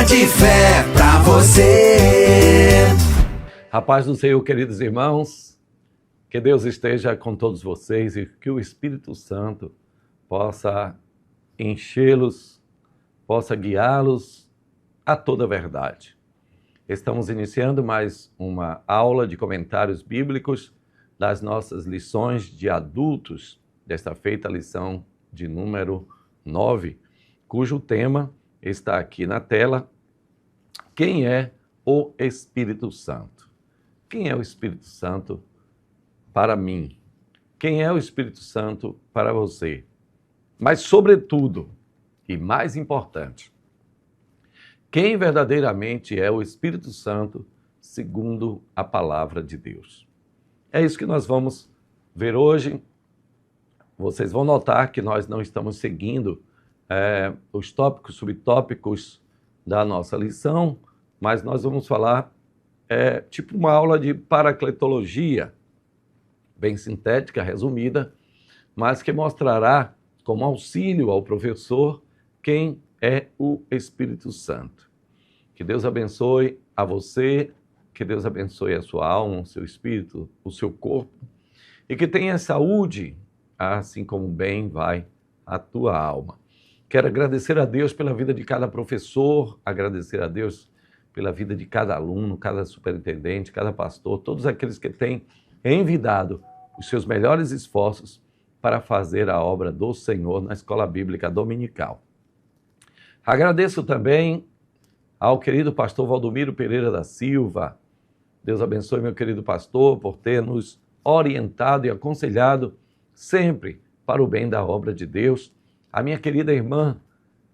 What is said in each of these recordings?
de fé pra você. A paz do Senhor, queridos irmãos, que Deus esteja com todos vocês e que o Espírito Santo possa enchê-los, possa guiá-los a toda a verdade. Estamos iniciando mais uma aula de comentários bíblicos das nossas lições de adultos, desta feita a lição de número 9, cujo tema está aqui na tela. Quem é o Espírito Santo? Quem é o Espírito Santo para mim? Quem é o Espírito Santo para você? Mas, sobretudo, e mais importante, quem verdadeiramente é o Espírito Santo segundo a palavra de Deus? É isso que nós vamos ver hoje. Vocês vão notar que nós não estamos seguindo os tópicos, subtópicos da nossa lição, mas nós vamos falar tipo uma aula de paracletologia, bem sintética, resumida, mas que mostrará como auxílio ao professor quem é o Espírito Santo. Que Deus abençoe a você, que Deus abençoe a sua alma, o seu espírito, o seu corpo, e que tenha saúde, assim como bem vai a tua alma. Quero agradecer a Deus pela vida de cada professor, agradecer a Deus pela vida de cada aluno, cada superintendente, cada pastor, todos aqueles que têm envidado os seus melhores esforços para fazer a obra do Senhor na Escola Bíblica Dominical. Agradeço também ao querido pastor Valdomiro Pereira da Silva. Deus abençoe, meu querido pastor, por ter nos orientado e aconselhado sempre para o bem da obra de Deus. A minha querida irmã,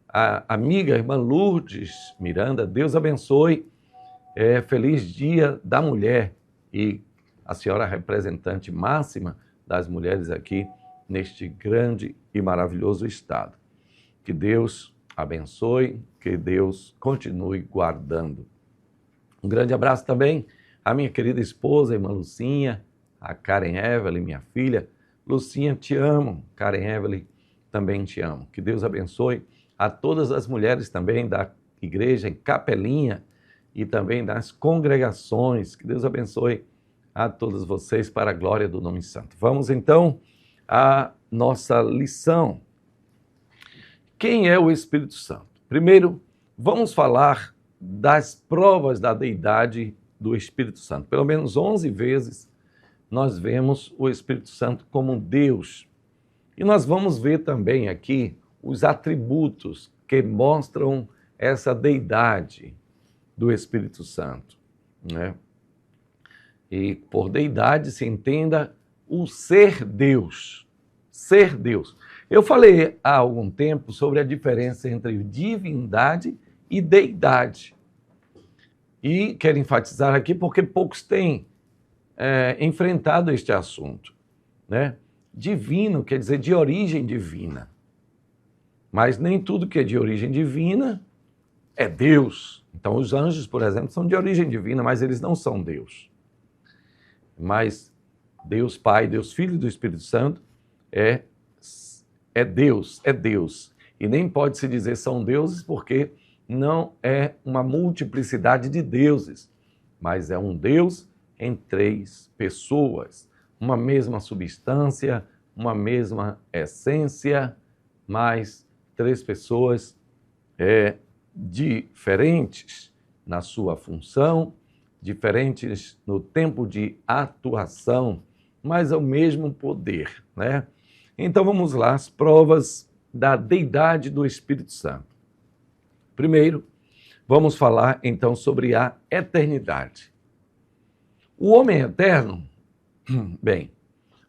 a amiga, a irmã Lourdes Miranda, Deus abençoe. Feliz Dia da Mulher. E a senhora representante máxima das mulheres aqui neste grande e maravilhoso estado. Que Deus abençoe, que Deus continue guardando. Um grande abraço também à minha querida esposa, a irmã Lucinha, a Karen Evelyn, minha filha. Lucinha, te amo. Karen Evelyn, também te amo. Que Deus abençoe a todas as mulheres também da igreja em Capelinha e também das congregações. Que Deus abençoe a todos vocês para a glória do nome santo. Vamos então à nossa lição. Quem é o Espírito Santo? Primeiro, vamos falar das provas da deidade do Espírito Santo. Pelo menos 11 vezes nós vemos o Espírito Santo como Deus. E nós vamos ver também aqui os atributos que mostram essa deidade do Espírito Santo, né? E por deidade se entenda o ser Deus. Ser Deus. Eu falei há algum tempo sobre a diferença entre divindade e deidade. E quero enfatizar aqui porque poucos têm enfrentado este assunto, né? Divino quer dizer de origem divina. Mas nem tudo que é de origem divina é Deus. Então os anjos, por exemplo, são de origem divina, mas eles não são Deus. Mas Deus Pai, Deus Filho e do Espírito Santo é Deus, é Deus. E nem pode se dizer são deuses porque não é uma multiplicidade de deuses, mas é um Deus em 3 pessoas. Uma mesma substância, uma mesma essência, mas 3 pessoas diferentes na sua função, diferentes no tempo de atuação, mas ao mesmo poder, né? Então vamos lá, as provas da deidade do Espírito Santo. Primeiro, vamos falar então sobre a eternidade. O homem eterno, bem,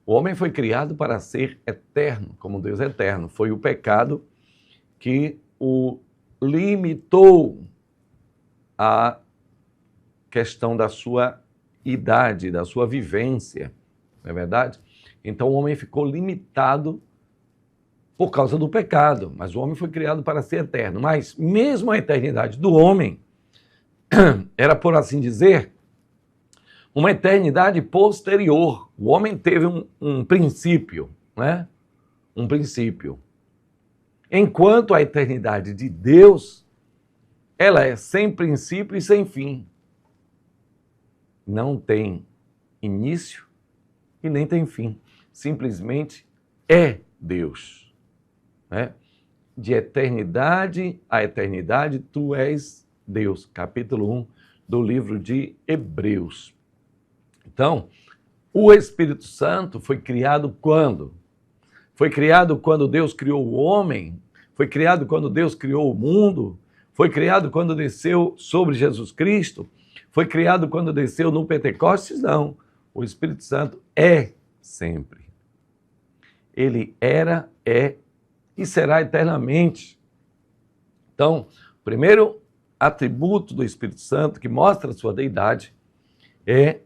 o homem foi criado para ser eterno, como Deus é eterno. Foi o pecado que o limitou à questão da sua idade, da sua vivência, não é verdade? Então o homem ficou limitado por causa do pecado, mas o homem foi criado para ser eterno. Mas mesmo a eternidade do homem era, por assim dizer, uma eternidade posterior. O homem teve um princípio, né? Um princípio. Enquanto a eternidade de Deus ela é sem princípio e sem fim. Não tem início e nem tem fim. Simplesmente é Deus. Né? De eternidade a eternidade, tu és Deus. Capítulo 1 do livro de Hebreus. Então, o Espírito Santo foi criado quando? Foi criado quando Deus criou o homem? Foi criado quando Deus criou o mundo? Foi criado quando desceu sobre Jesus Cristo? Foi criado quando desceu no Pentecostes? Não. O Espírito Santo é sempre. Ele era, é e será eternamente. Então, o primeiro atributo do Espírito Santo que mostra a sua deidade é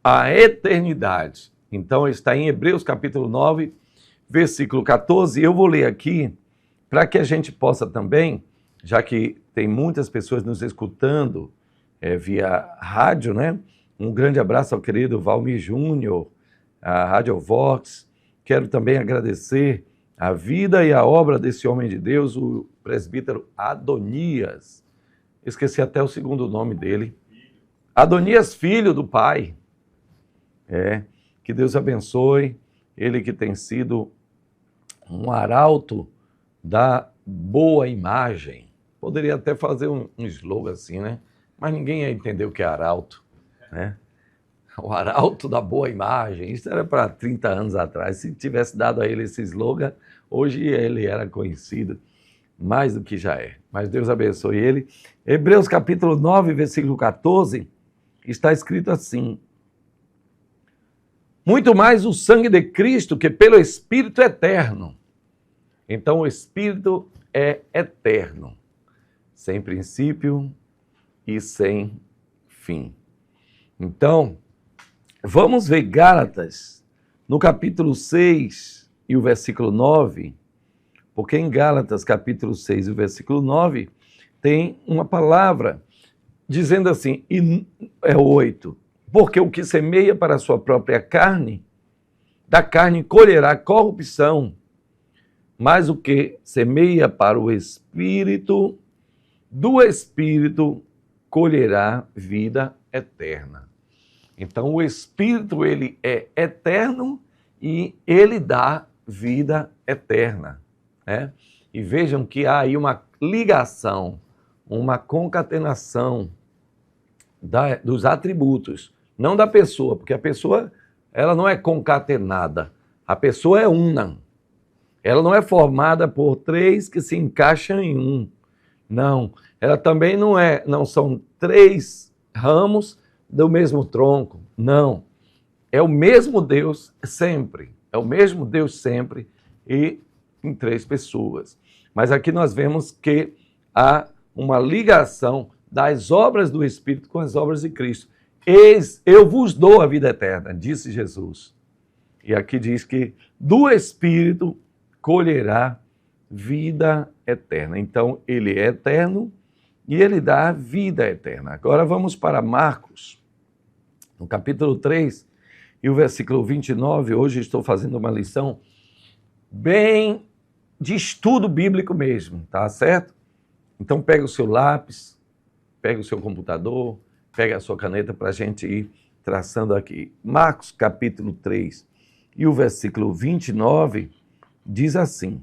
a eternidade. Então, está em Hebreus capítulo 9, versículo 14. Eu vou ler aqui para que a gente possa também, já que tem muitas pessoas nos escutando via rádio, né? Um grande abraço ao querido Valmir Júnior, a Rádio Vox. Quero também agradecer a vida e a obra desse homem de Deus, o presbítero Adonias. Esqueci até o segundo nome dele. Adonias, filho do pai. Que Deus abençoe, ele que tem sido um arauto da boa imagem. Poderia até fazer um slogan assim, né? Mas ninguém ia entender o que é arauto, né? O arauto da boa imagem, isso era para 30 anos atrás. Se tivesse dado a ele esse slogan, hoje ele era conhecido mais do que já é. Mas Deus abençoe ele. Hebreus capítulo 9, versículo 14, está escrito assim: muito mais o sangue de Cristo, que pelo Espírito eterno. Então o Espírito é eterno, sem princípio e sem fim. Então, vamos ver Gálatas, no capítulo 6 e o versículo 9, porque em Gálatas, capítulo 6 e o versículo 9, tem uma palavra dizendo assim, e é 8, porque o que semeia para a sua própria carne, da carne colherá corrupção, mas o que semeia para o Espírito, do Espírito colherá vida eterna. Então o Espírito, ele é eterno e ele dá vida eterna. Né? E vejam que há aí uma ligação, uma concatenação dos atributos, não da pessoa, porque a pessoa ela não é concatenada, a pessoa é una. Ela não é formada por três que se encaixam em um. Não, ela também não são três ramos do mesmo tronco. Não, é o mesmo Deus sempre. É o mesmo Deus sempre e em três pessoas. Mas aqui nós vemos que há uma ligação das obras do Espírito com as obras de Cristo. Eis, eu vos dou a vida eterna, disse Jesus. E aqui diz que do Espírito colherá vida eterna. Então, ele é eterno e ele dá vida eterna. Agora vamos para Marcos, no capítulo 3 e o versículo 29. Hoje estou fazendo uma lição bem de estudo bíblico mesmo, tá certo? Então, pega o seu lápis, pega o seu computador, pega a sua caneta para a gente ir traçando aqui. Marcos, capítulo 3 e o versículo 29 diz assim: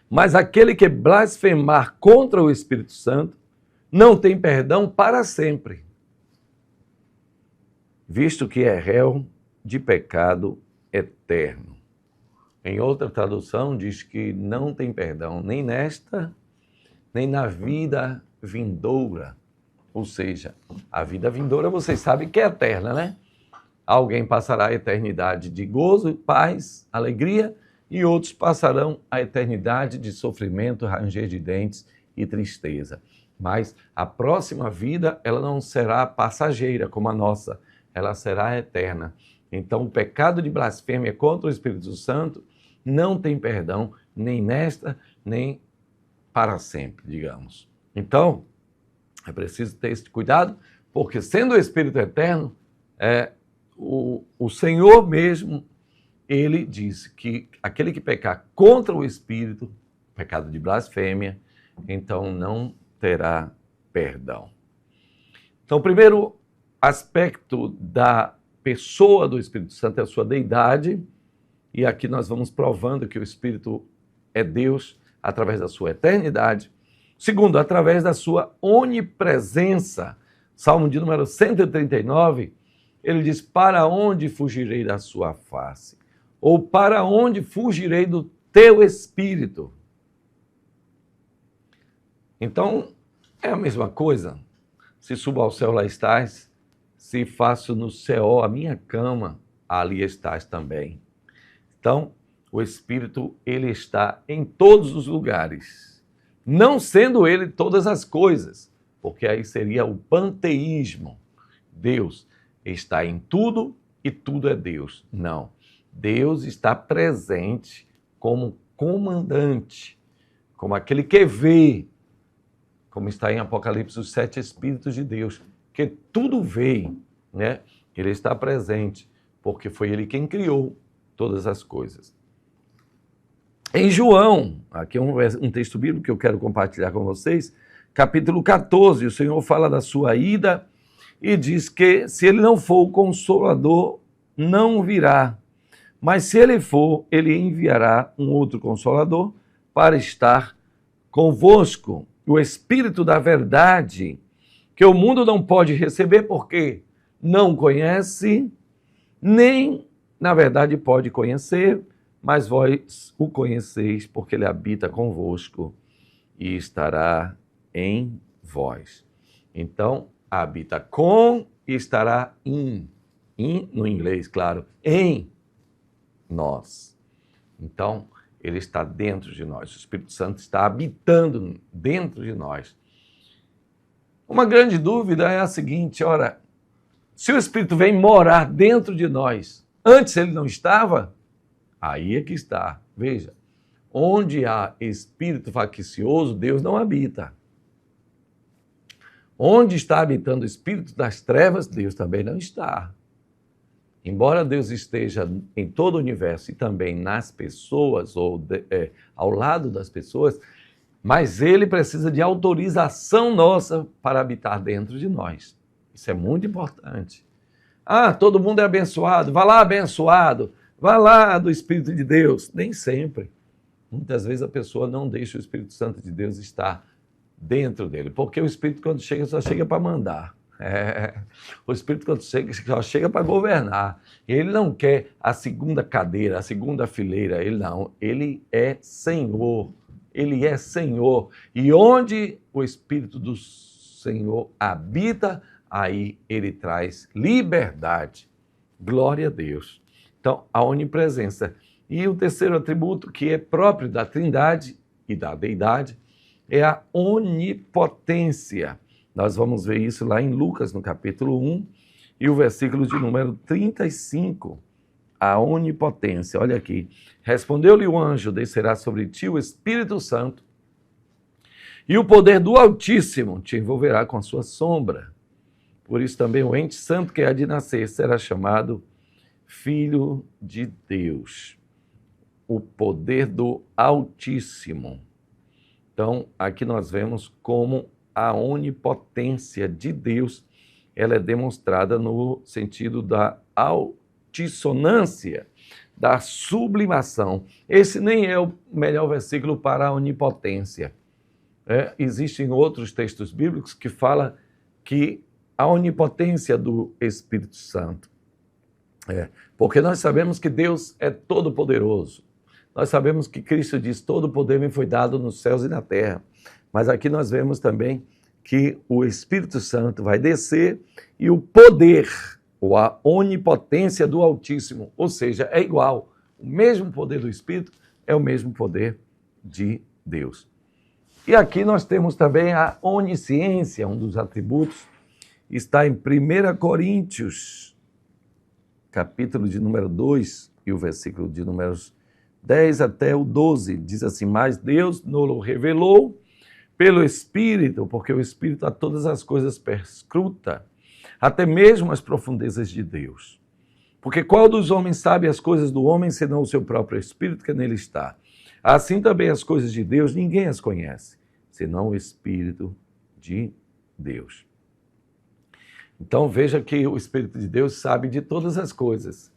mas aquele que blasfemar contra o Espírito Santo não tem perdão para sempre, visto que é réu de pecado eterno. Em outra tradução diz que não tem perdão nem nesta, nem na vida vindoura. Ou seja, a vida vindoura vocês sabem que é eterna, né? Alguém passará a eternidade de gozo, paz, alegria, e outros passarão a eternidade de sofrimento, ranger de dentes e tristeza. Mas a próxima vida, ela não será passageira como a nossa, ela será eterna. Então, o pecado de blasfêmia contra o Espírito Santo não tem perdão, nem nesta, nem para sempre, digamos. Então, é preciso ter esse cuidado, porque sendo o Espírito eterno, o Senhor mesmo, ele disse que aquele que pecar contra o Espírito, pecado de blasfêmia, então não terá perdão. Então, o primeiro aspecto da pessoa do Espírito Santo é a sua deidade, e aqui nós vamos provando que o Espírito é Deus através da sua eternidade. Segundo, através da sua onipresença. Salmo de número 139, ele diz: para onde fugirei da sua face? Ou para onde fugirei do teu Espírito? Então, é a mesma coisa. Se subo ao céu, lá estás. Se faço no céu a minha cama, ali estás também. Então, o Espírito, ele está em todos os lugares, não sendo ele todas as coisas, porque aí seria o panteísmo. Deus está em tudo e tudo é Deus. Não. Deus está presente como comandante, como aquele que vê, como está em Apocalipse, os 7 Espíritos de Deus, que tudo vê, né? Ele está presente, porque foi ele quem criou todas as coisas. Em João, aqui é um texto bíblico que eu quero compartilhar com vocês, capítulo 14, o Senhor fala da sua ida e diz que se ele não for o Consolador, não virá. Mas se ele for, ele enviará um outro Consolador para estar convosco, o Espírito da verdade, que o mundo não pode receber porque não conhece, nem, na verdade, pode conhecer, mas vós o conheceis porque ele habita convosco e estará em vós. Então, habita com e estará in no inglês, claro, em nós. Então, ele está dentro de nós, o Espírito Santo está habitando dentro de nós. Uma grande dúvida é a seguinte: ora, se o Espírito vem morar dentro de nós, antes ele não estava? Aí é que está. Veja, onde há espírito faccioso, Deus não habita. Onde está habitando o espírito das trevas, Deus também não está. Embora Deus esteja em todo o universo e também nas pessoas, ou ao lado das pessoas, mas ele precisa de autorização nossa para habitar dentro de nós. Isso é muito importante. Ah, todo mundo é abençoado, vá lá abençoado, vá lá do Espírito de Deus. Nem sempre. Muitas vezes a pessoa não deixa o Espírito Santo de Deus estar dentro dele, porque o Espírito, quando chega, só chega para mandar. O Espírito, quando chega, só chega para governar. Ele não quer a segunda cadeira, a segunda fileira, ele não. Ele é Senhor. Ele é Senhor. E onde o Espírito do Senhor habita, aí ele traz liberdade. Glória a Deus. Então, a onipresença. E o terceiro atributo, que é próprio da Trindade e da Deidade, é a onipotência. Nós vamos ver isso lá em Lucas, no capítulo 1, e o versículo de número 35. A onipotência. Olha aqui. Respondeu-lhe o anjo: descerá sobre ti o Espírito Santo, e o poder do Altíssimo te envolverá com a sua sombra. Por isso também o ente santo que há de nascer será chamado Filho de Deus. O poder do Altíssimo. Então, aqui nós vemos como a onipotência de Deus, ela é demonstrada no sentido da altissonância, da sublimação. Esse nem é o melhor versículo para a onipotência. Existem outros textos bíblicos que falam que a onipotência do Espírito Santo. Porque nós sabemos que Deus é todo-poderoso. Nós sabemos que Cristo diz: todo poder me foi dado nos céus e na terra. Mas aqui nós vemos também que o Espírito Santo vai descer e o poder, ou a onipotência do Altíssimo, ou seja, é igual. O mesmo poder do Espírito é o mesmo poder de Deus. E aqui nós temos também a onisciência, um dos atributos, está em 1 Coríntios, capítulo de número 2, e o versículo de números 10 até o 12, diz assim: mas Deus nos revelou pelo Espírito, porque o Espírito a todas as coisas perscruta, até mesmo as profundezas de Deus. Porque qual dos homens sabe as coisas do homem, senão o seu próprio Espírito que nele está? Assim também as coisas de Deus, ninguém as conhece, senão o Espírito de Deus. Então veja que o Espírito de Deus sabe de todas as coisas.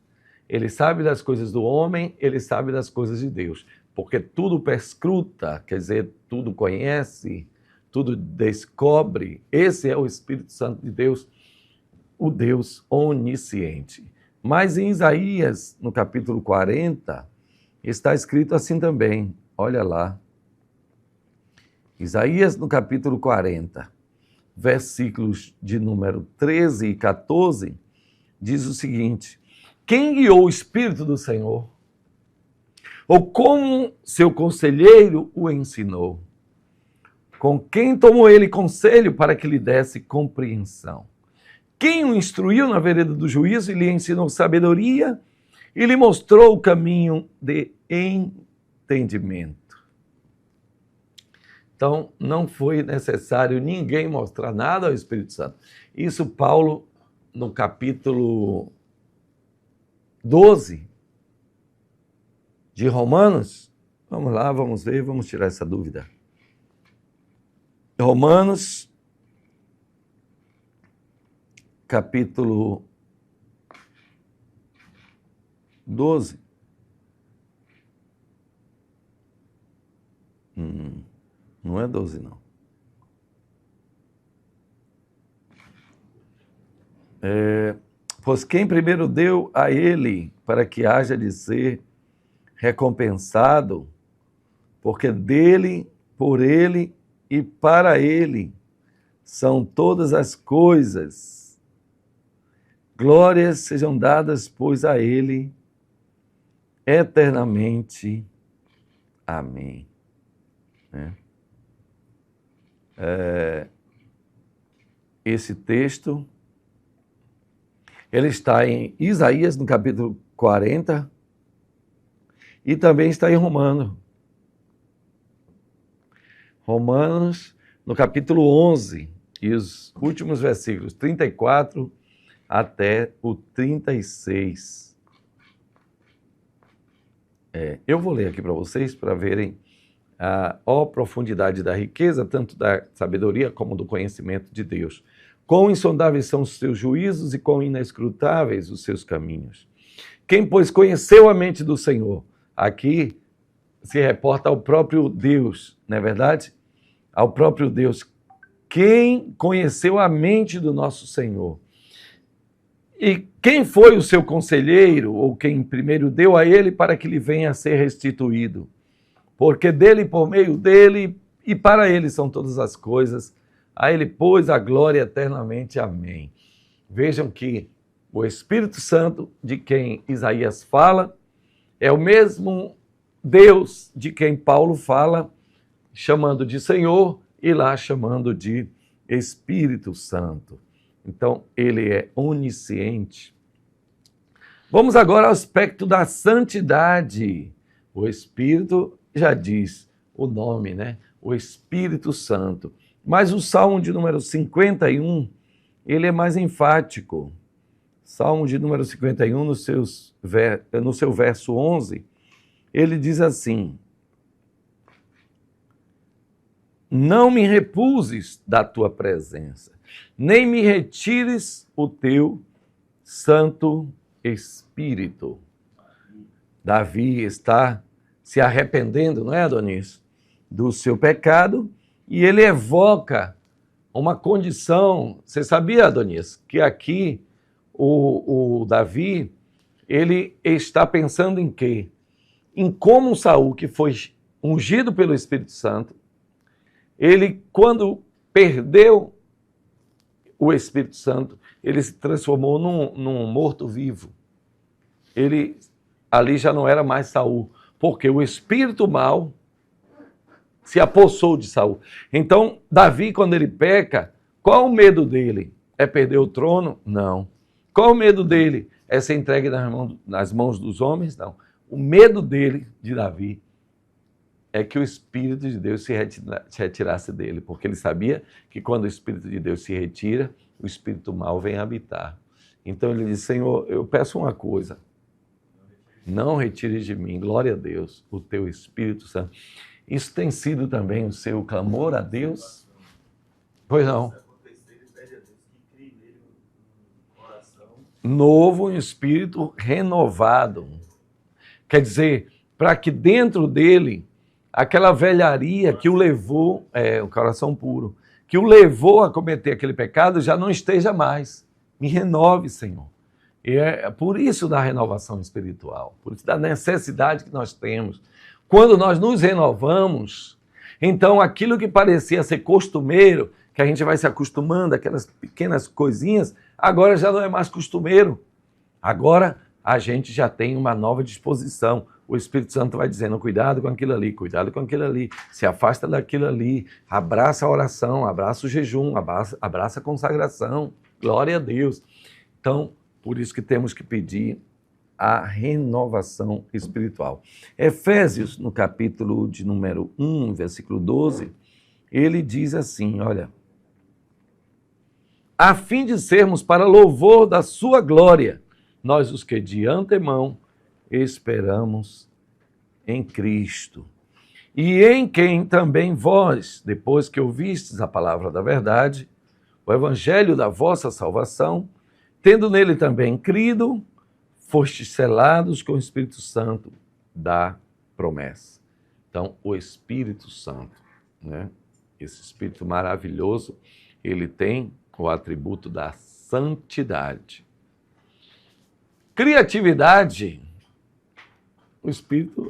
Ele sabe das coisas do homem, ele sabe das coisas de Deus. Porque tudo perscruta, quer dizer, tudo conhece, tudo descobre. Esse é o Espírito Santo de Deus, o Deus onisciente. Mas em Isaías, no capítulo 40, está escrito assim também. Olha lá. Isaías, no capítulo 40, versículos de número 13 e 14, diz o seguinte: quem guiou o Espírito do Senhor? Ou como seu conselheiro o ensinou? Com quem tomou ele conselho para que lhe desse compreensão? Quem o instruiu na vereda do juízo e lhe ensinou sabedoria e lhe mostrou o caminho de entendimento? Então, não foi necessário ninguém mostrar nada ao Espírito Santo. Isso Paulo, no capítulo 12 de Romanos, vamos lá, vamos ver, vamos tirar essa dúvida. Romanos, capítulo 12. Não é 12, não. Pois quem primeiro deu a ele para que haja de ser recompensado, porque dele, por ele e para ele são todas as coisas. Glórias sejam dadas, pois, a ele eternamente. Amém. Esse texto, ele está em Isaías, no capítulo 40, e também está em Romanos, no capítulo 11, e os últimos versículos, 34 até o 36. Eu vou ler aqui para vocês, para verem a profundidade da riqueza, tanto da sabedoria como do conhecimento de Deus. Quão insondáveis são os seus juízos e quão inescrutáveis os seus caminhos. Quem, pois, conheceu a mente do Senhor? Aqui se reporta ao próprio Deus, não é verdade? Ao próprio Deus. Quem conheceu a mente do nosso Senhor? E quem foi o seu conselheiro, ou quem primeiro deu a ele para que lhe venha a ser restituído? Porque dele, por meio dele e para ele são todas as coisas. A ele, pois, a glória eternamente. Amém. Vejam que o Espírito Santo, de quem Isaías fala, é o mesmo Deus de quem Paulo fala, chamando de Senhor e lá chamando de Espírito Santo. Então, ele é onisciente. Vamos agora ao aspecto da santidade. O Espírito já diz o nome, né? O Espírito Santo. Mas o Salmo de número 51, ele é mais enfático. Salmo de número 51, no seu verso 11, ele diz assim: não me repuses da tua presença, nem me retires o teu Santo Espírito. Davi está se arrependendo, não é, Adonis? Do seu pecado, e ele evoca uma condição. Você sabia, Adonis, que aqui o Davi, ele está pensando em quê? Em como Saul, que foi ungido pelo Espírito Santo, ele, quando perdeu o Espírito Santo, ele se transformou num morto-vivo. Ele ali já não era mais Saul, porque o espírito mau se apossou de Saul. Então, Davi, quando ele peca, qual o medo dele? É perder o trono? Não. Qual o medo dele? É ser entregue nas mãos dos homens? Não. O medo dele, de Davi, é que o Espírito de Deus se retirasse dele, porque ele sabia que quando o Espírito de Deus se retira, o espírito mau vem habitar. Então ele diz: Senhor, eu peço uma coisa, não retires de mim, glória a Deus, o teu Espírito Santo. Isso tem sido também o seu clamor a Deus? Pois não. Novo, um espírito renovado. Quer dizer, para que dentro dele, aquela velharia que o levou, o coração puro, que o levou a cometer aquele pecado, já não esteja mais. Me renove, Senhor. E é por isso da renovação espiritual, por isso da necessidade que nós temos. Quando nós nos renovamos, então aquilo que parecia ser costumeiro, que a gente vai se acostumando, aquelas pequenas coisinhas, agora já não é mais costumeiro. Agora a gente já tem uma nova disposição. O Espírito Santo vai dizendo, cuidado com aquilo ali, se afasta daquilo ali, abraça a oração, abraça o jejum, abraça a consagração, glória a Deus. Então, por isso que temos que pedir a renovação espiritual. Efésios, no capítulo de número 1, versículo 12, ele diz assim, olha, a fim de sermos para louvor da sua glória, nós os que de antemão esperamos em Cristo, e em quem também vós, depois que ouvistes a palavra da verdade, o evangelho da vossa salvação, tendo nele também crido, fostes selados com o Espírito Santo da promessa. Então, o Espírito Santo, né? Esse Espírito maravilhoso, ele tem o atributo da santidade. Criatividade, o Espírito,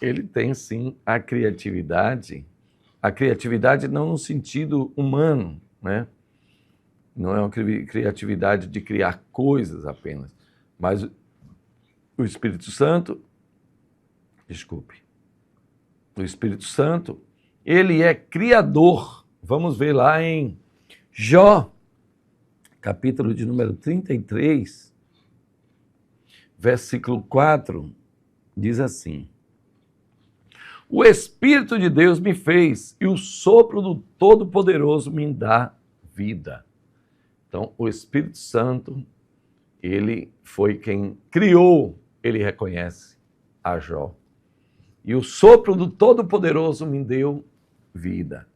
ele tem sim a criatividade não no sentido humano, né? Não é uma criatividade de criar coisas apenas, mas o Espírito Santo, o Espírito Santo, ele é criador. Vamos ver lá em Jó, capítulo de número 33, versículo 4, diz assim, o Espírito de Deus me fez e o sopro do Todo-Poderoso me dá vida. Então, o Espírito Santo, ele foi quem criou, ele reconhece a Jó. E o sopro do Todo-Poderoso me deu vida.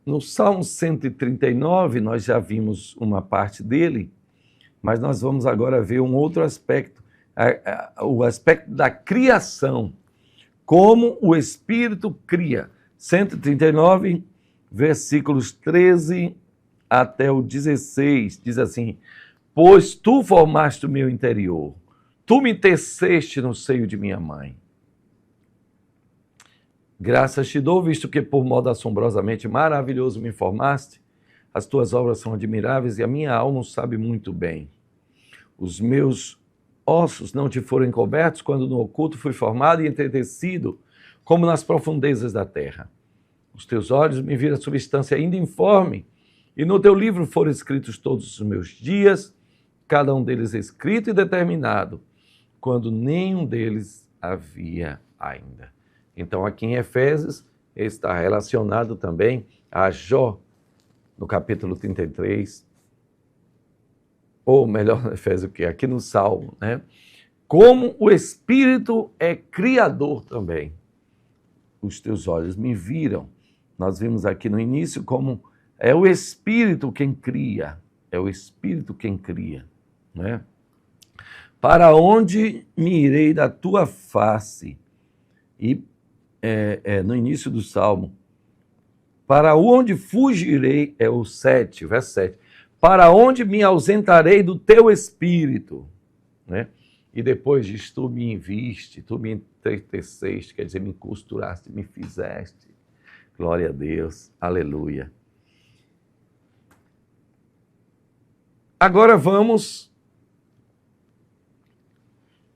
No Salmo 139, nós já vimos uma parte dele, mas nós vamos agora ver um outro aspecto, o aspecto da criação, como o Espírito cria. 139, versículos 13 até o 16, diz assim, pois tu formaste o meu interior, tu me teceste no seio de minha mãe. Graças te dou, visto que por modo assombrosamente maravilhoso me formaste, as tuas obras são admiráveis e a minha alma o sabe muito bem. Os meus ossos não te foram encobertos quando no oculto fui formado e entretecido, como nas profundezas da terra. Os teus olhos me viram a substância ainda informe, e no teu livro foram escritos todos os meus dias, cada um deles escrito e determinado, quando nenhum deles havia ainda. Então, aqui em Efésios, está relacionado também a Jó, no capítulo 33, ou melhor, Efésios, que aqui no Salmo, né? Como o Espírito é criador também. Os teus olhos me viram. Nós vimos aqui no início como é o Espírito quem cria, né? Para onde me irei da tua face? E no início do Salmo, para onde fugirei, o 7, verso 7, para onde me ausentarei do teu Espírito, né? E depois diz, tu me enviste, tu me entreteceste, quer dizer, me costuraste, me fizeste, glória a Deus, aleluia. Agora vamos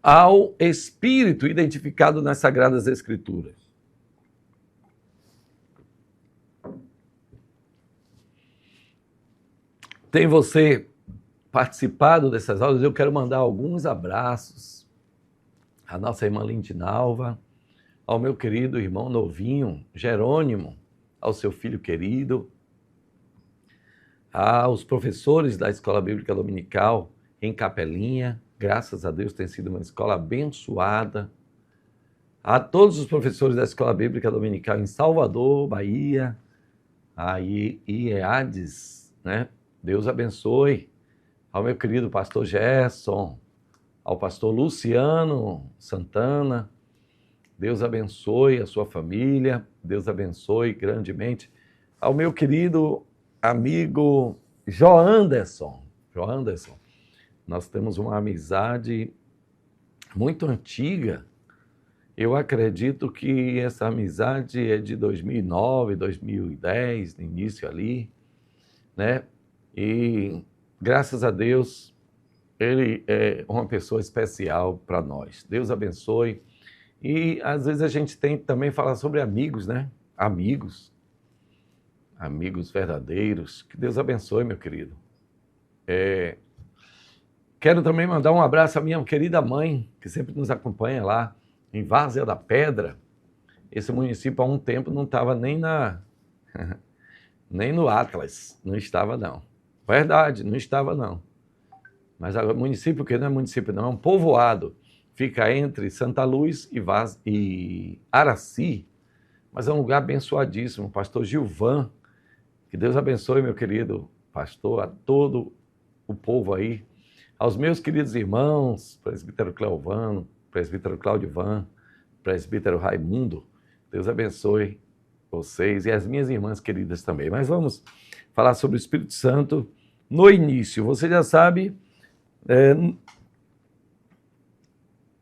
ao Espírito identificado nas Sagradas Escrituras. Tem você participado dessas aulas? Eu quero mandar alguns abraços à nossa irmã Lindinalva, ao meu querido irmão novinho, Jerônimo, ao seu filho querido, aos professores da Escola Bíblica Dominical em Capelinha. Graças a Deus tem sido uma escola abençoada. a todos os professores da Escola Bíblica Dominical em Salvador, Bahia, a IEADES, né? Deus abençoe. Ao meu querido pastor Gerson, ao pastor Luciano Santana, Deus abençoe a sua família, Deus abençoe grandemente. Ao meu querido amigo Joanderson, nós temos uma amizade muito antiga. Eu acredito que essa amizade é de 2009, 2010, no início ali, né? E graças a Deus, ele é uma pessoa especial para nós. Deus abençoe. E às vezes a gente tem que também falar sobre amigos, né? Amigos verdadeiros. Que Deus abençoe, meu querido. Quero também mandar um abraço à minha querida mãe, que sempre nos acompanha lá em Várzea da Pedra. Esse município há um tempo não estava nem no Atlas, não estava não. Verdade, não estava não. Mas o município, que não é município não, é um povoado. Fica entre Santa Luz e Araci, mas é um lugar abençoadíssimo. Pastor Gilvan, que Deus abençoe, meu querido pastor, a todo o povo aí, aos meus queridos irmãos, presbítero Cleovano, presbítero Claudivan, presbítero Raimundo, Deus abençoe vocês e as minhas irmãs queridas também. Mas vamos falar sobre o Espírito Santo no início. Você já sabe,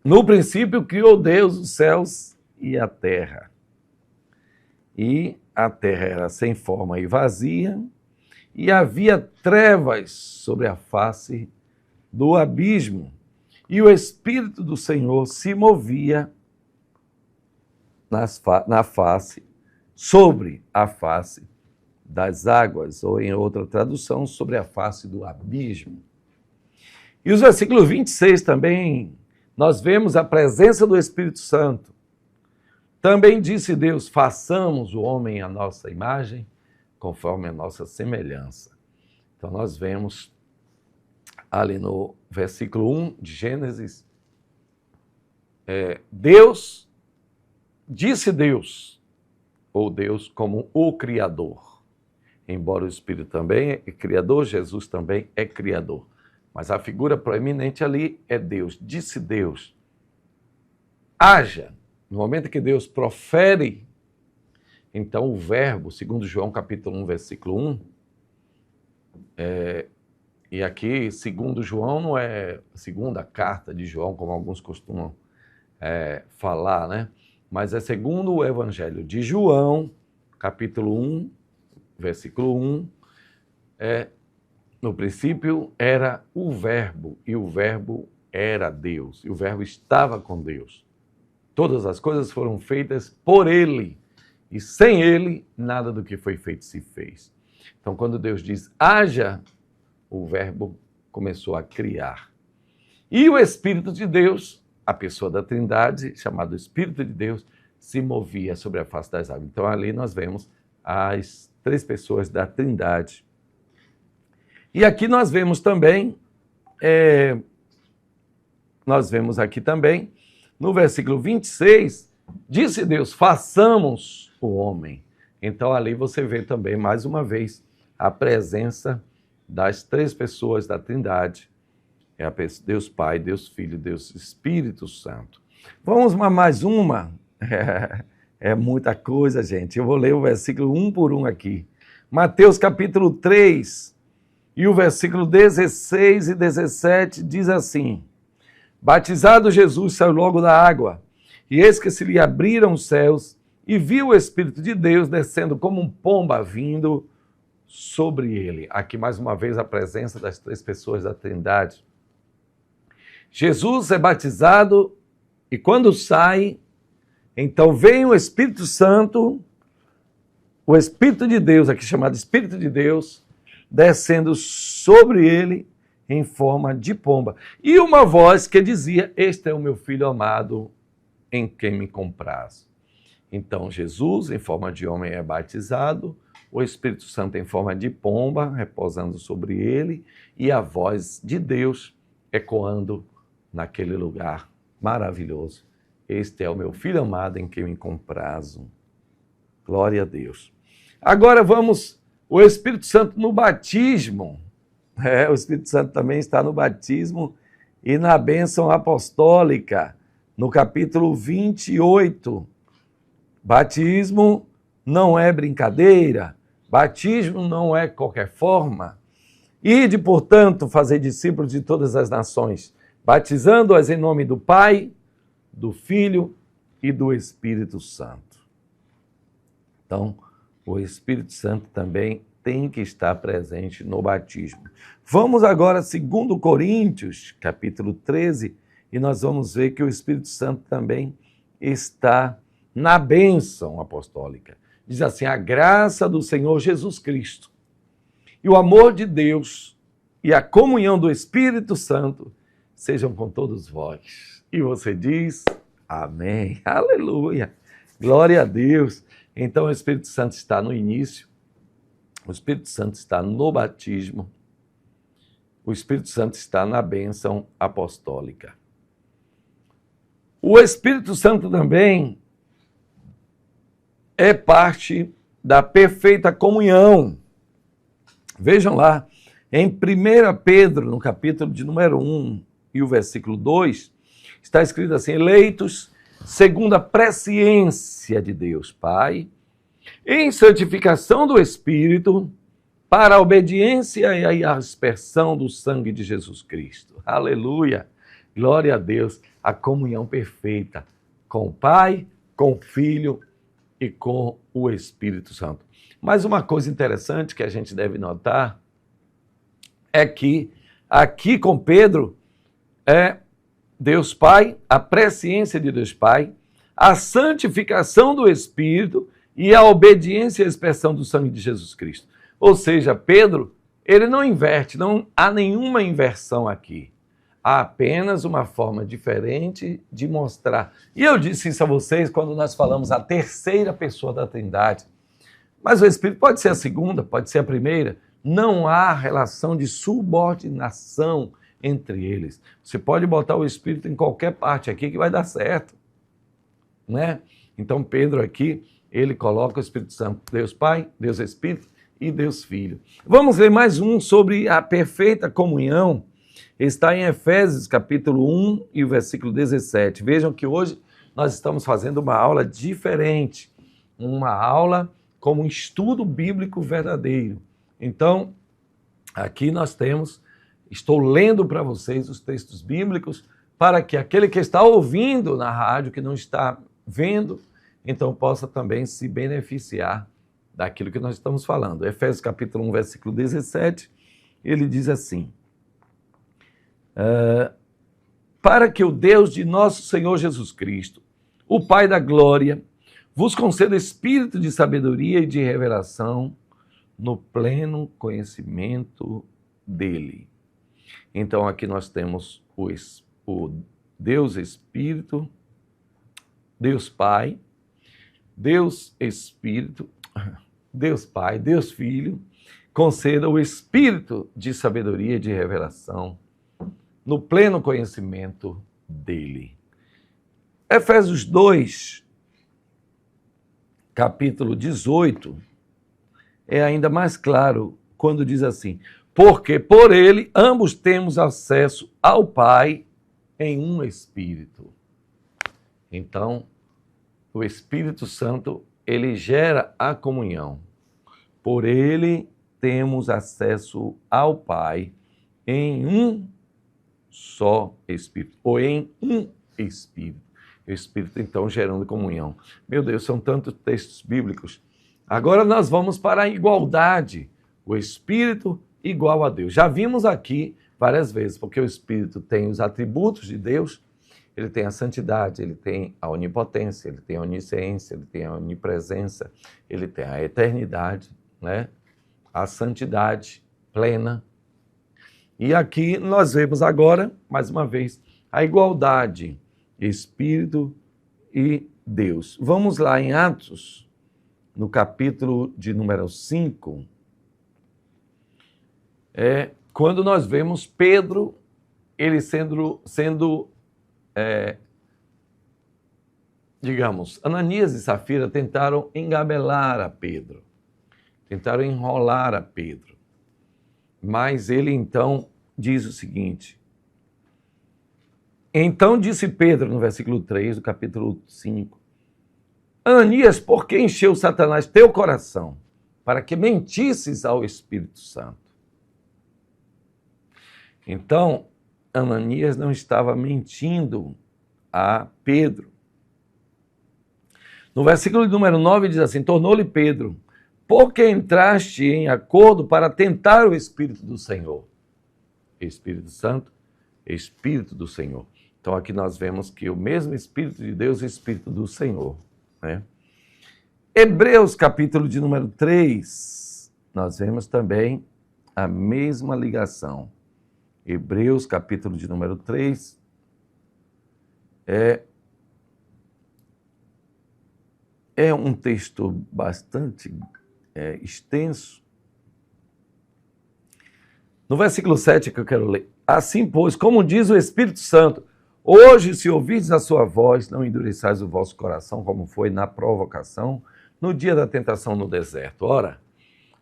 no princípio criou Deus os céus e a terra. E a terra era sem forma e vazia, e havia trevas sobre a face do abismo, e o Espírito do Senhor se movia sobre a face das águas, ou em outra tradução, sobre a face do abismo. E os versículos 26 também, nós vemos a presença do Espírito Santo. Também disse Deus, façamos o homem à nossa imagem, conforme a nossa semelhança. Então nós vemos ali no versículo 1 de Gênesis, disse Deus, ou Deus como o Criador. Embora o Espírito também é Criador, Jesus também é Criador. Mas a figura proeminente ali é Deus. Disse Deus, haja. No momento que Deus profere, então o verbo, segundo João capítulo 1, versículo 1, e aqui, segundo João, não é a segunda carta de João, como alguns costumam falar, né? Mas é segundo o Evangelho de João, capítulo 1, versículo 1, no princípio era o verbo, e o verbo era Deus, e o verbo estava com Deus. Todas as coisas foram feitas por ele, e sem ele, nada do que foi feito se fez. Então, quando Deus diz, haja, o verbo começou a criar. E o Espírito de Deus, a pessoa da Trindade, chamado Espírito de Deus, se movia sobre a face das águas. Então, ali nós vemos as três pessoas da Trindade. E aqui nós vemos também, no versículo 26, disse Deus, façamos o homem. Então ali você vê também, mais uma vez, a presença das três pessoas da Trindade. Deus Pai, Deus Filho, Deus Espírito Santo. Vamos mais uma. É muita coisa, gente. Eu vou ler o versículo um por um aqui. Mateus capítulo 3, e o versículo 16 e 17 diz assim, batizado Jesus saiu logo da água, e eis que se lhe abriram os céus, e viu o Espírito de Deus descendo como um pomba vindo sobre ele. Aqui mais uma vez a presença das três pessoas da Trindade. Jesus é batizado, e quando sai, então vem o Espírito Santo, o Espírito de Deus, aqui chamado Espírito de Deus, descendo sobre ele em forma de pomba. E uma voz que dizia, este é o meu filho amado, em quem me comprazo. Então Jesus, em forma de homem, é batizado, o Espírito Santo em forma de pomba, repousando sobre ele, e a voz de Deus ecoando naquele lugar maravilhoso Este é o meu Filho amado em quem me comprazo. Glória a Deus. Agora vamos, o Espírito Santo no batismo. O Espírito Santo também está no batismo e na bênção apostólica, no capítulo 28. Batismo não é brincadeira, batismo não é qualquer forma. Ide, portanto, fazer discípulos de todas as nações, batizando-as em nome do Pai, do Filho e do Espírito Santo. Então, o Espírito Santo também tem que estar presente no batismo. Vamos agora a 2 Coríntios, capítulo 13, e nós vamos ver que o Espírito Santo também está na bênção apostólica. Diz assim: a graça do Senhor Jesus Cristo e o amor de Deus e a comunhão do Espírito Santo sejam com todos vós. E você diz, amém, aleluia, glória a Deus. Então o Espírito Santo está no início, o Espírito Santo está no batismo, o Espírito Santo está na bênção apostólica. O Espírito Santo também é parte da perfeita comunhão. Vejam lá, em 1 Pedro, no capítulo de número 1 e o versículo 2, está escrito assim: eleitos segundo a presciência de Deus Pai, em santificação do Espírito, para a obediência e a aspersão do sangue de Jesus Cristo. Aleluia! Glória a Deus, a comunhão perfeita com o Pai, com o Filho e com o Espírito Santo. Mas uma coisa interessante que a gente deve notar é que aqui com Pedro é Deus Pai, a presciência de Deus Pai, a santificação do Espírito e a obediência e a expressão do sangue de Jesus Cristo. Ou seja, Pedro, ele não inverte, não há nenhuma inversão aqui. Há apenas uma forma diferente de mostrar. E eu disse isso a vocês quando nós falamos a terceira pessoa da Trindade. Mas o Espírito pode ser a segunda, pode ser a primeira. Não há relação de subordinação entre eles. Você pode botar o Espírito em qualquer parte aqui que vai dar certo, né? Então Pedro aqui, ele coloca o Espírito Santo, Deus Pai, Deus Espírito e Deus Filho. Vamos ler mais um sobre a perfeita comunhão. Está em Efésios capítulo 1 e o versículo 17. Vejam que hoje nós estamos fazendo uma aula diferente, uma aula como um estudo bíblico verdadeiro. Então, aqui nós temos, estou lendo para vocês os textos bíblicos para que aquele que está ouvindo na rádio, que não está vendo, então possa também se beneficiar daquilo que nós estamos falando. Efésios capítulo 1, versículo 17, ele diz assim: para que o Deus de nosso Senhor Jesus Cristo, o Pai da glória, vos conceda espírito de sabedoria e de revelação no pleno conhecimento dele. Então aqui nós temos o Deus Espírito, Deus Pai, Deus Espírito, Deus Pai, Deus Filho, conceda o espírito de sabedoria e de revelação no pleno conhecimento dele. Efésios 2, capítulo 18, é ainda mais claro quando diz assim: porque por ele ambos temos acesso ao Pai em um Espírito. Então, o Espírito Santo, ele gera a comunhão. Por ele temos acesso ao Pai em um só Espírito, ou em um Espírito. O Espírito, então, gerando comunhão. Meu Deus, são tantos textos bíblicos. Agora nós vamos para a igualdade. O Espírito igual a Deus. Já vimos aqui várias vezes, porque o Espírito tem os atributos de Deus, ele tem a santidade, ele tem a onipotência, ele tem a onisciência, ele tem a onipresença, ele tem a eternidade, né? A santidade plena. E aqui nós vemos agora, mais uma vez, a igualdade, Espírito e Deus. Vamos lá em Atos, no capítulo de número 5, quando nós vemos Pedro, ele sendo digamos, Ananias e Safira tentaram engabelar a Pedro, tentaram enrolar a Pedro. Mas ele então diz o seguinte: então disse Pedro, no versículo 3 do capítulo 5, Ananias, por que encheu Satanás teu coração, para que mentisses ao Espírito Santo? Então, Ananias não estava mentindo a Pedro. No versículo número 9 diz assim, tornou-lhe Pedro, porque entraste em acordo para tentar o Espírito do Senhor. Espírito Santo, Espírito do Senhor. Então aqui nós vemos que o mesmo Espírito de Deus é o Espírito do Senhor, né? Hebreus capítulo de número 3, nós vemos também a mesma ligação. Hebreus capítulo de número 3 é um texto bastante extenso. No versículo 7 que eu quero ler. Assim, pois, como diz o Espírito Santo, hoje, se ouvides a sua voz, não endureçais o vosso coração, como foi na provocação, no dia da tentação no deserto. Ora,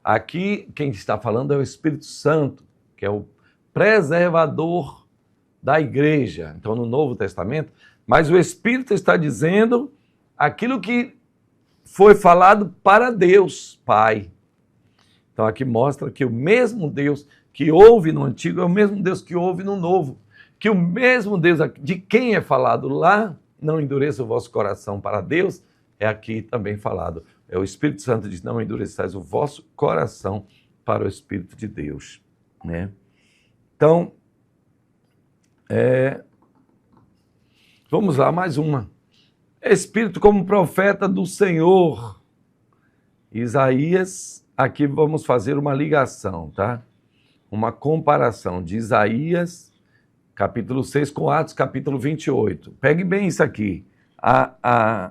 aqui quem está falando é o Espírito Santo, que é o preservador da igreja. Então, no Novo Testamento, mas o Espírito está dizendo aquilo que foi falado para Deus, Pai. Então, aqui mostra que o mesmo Deus que ouve no Antigo é o mesmo Deus que ouve no Novo. Que o mesmo Deus de quem é falado lá, não endureça o vosso coração para Deus, é aqui também falado. É o Espírito Santo diz, não endureçais o vosso coração para o Espírito de Deus, né? Então, vamos lá, mais uma. Espírito como profeta do Senhor. Isaías, aqui vamos fazer uma ligação, tá? Uma comparação de Isaías, capítulo 6, com Atos, capítulo 28. Pegue bem isso aqui.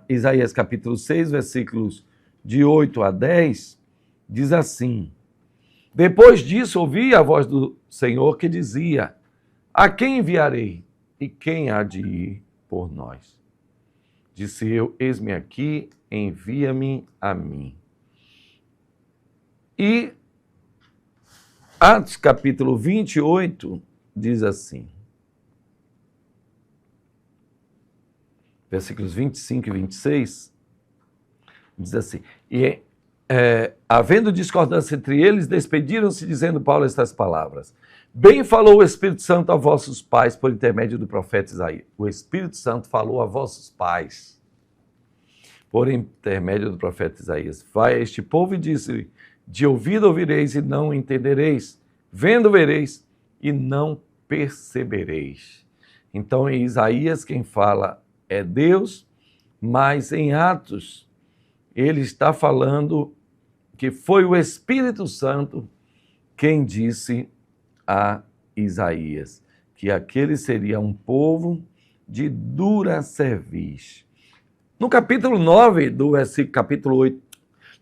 Isaías, capítulo 6, versículos de 8 a 10, diz assim, depois disso ouvi a voz do Senhor que dizia, a quem enviarei e quem há de ir por nós? Disse eu, eis-me aqui, envia-me a mim. E Atos capítulo 28 diz assim, versículos 25 e 26, diz assim, e havendo discordância entre eles, despediram-se dizendo Paulo estas palavras, bem falou o Espírito Santo a vossos pais por intermédio do profeta Isaías. O Espírito Santo falou a vossos pais por intermédio do profeta Isaías. Vai a este povo e disse, de ouvido ouvireis e não entendereis, vendo vereis e não percebereis. Então em Isaías quem fala é Deus, mas em Atos ele está falando que foi o Espírito Santo quem disse a Isaías que aquele seria um povo de dura cerviz. No capítulo 9 do capítulo 8,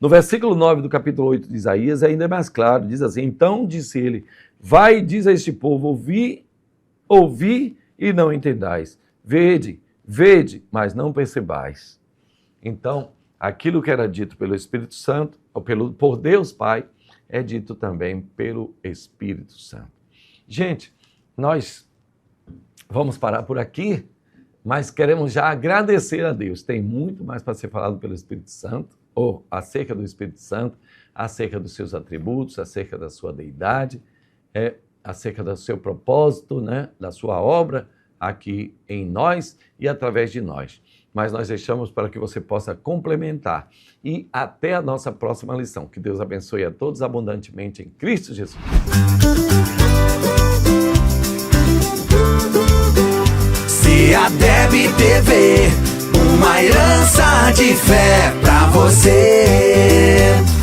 no versículo 9 do capítulo 8 de Isaías ainda é mais claro, diz assim, então disse ele, vai e diz a este povo, ouvi e não entendais, vede, mas não percebais. Então, aquilo que era dito pelo Espírito Santo, ou por Deus Pai, é dito também pelo Espírito Santo. Gente, nós vamos parar por aqui, mas queremos já agradecer a Deus. Tem muito mais para ser falado pelo Espírito Santo, ou acerca do Espírito Santo, acerca dos seus atributos, acerca da sua deidade, acerca do seu propósito, né, da sua obra aqui em nós e através de nós. Mas nós deixamos para que você possa complementar. E até a nossa próxima lição. Que Deus abençoe a todos abundantemente em Cristo Jesus. CEADEB TV, uma herança de fé pra você.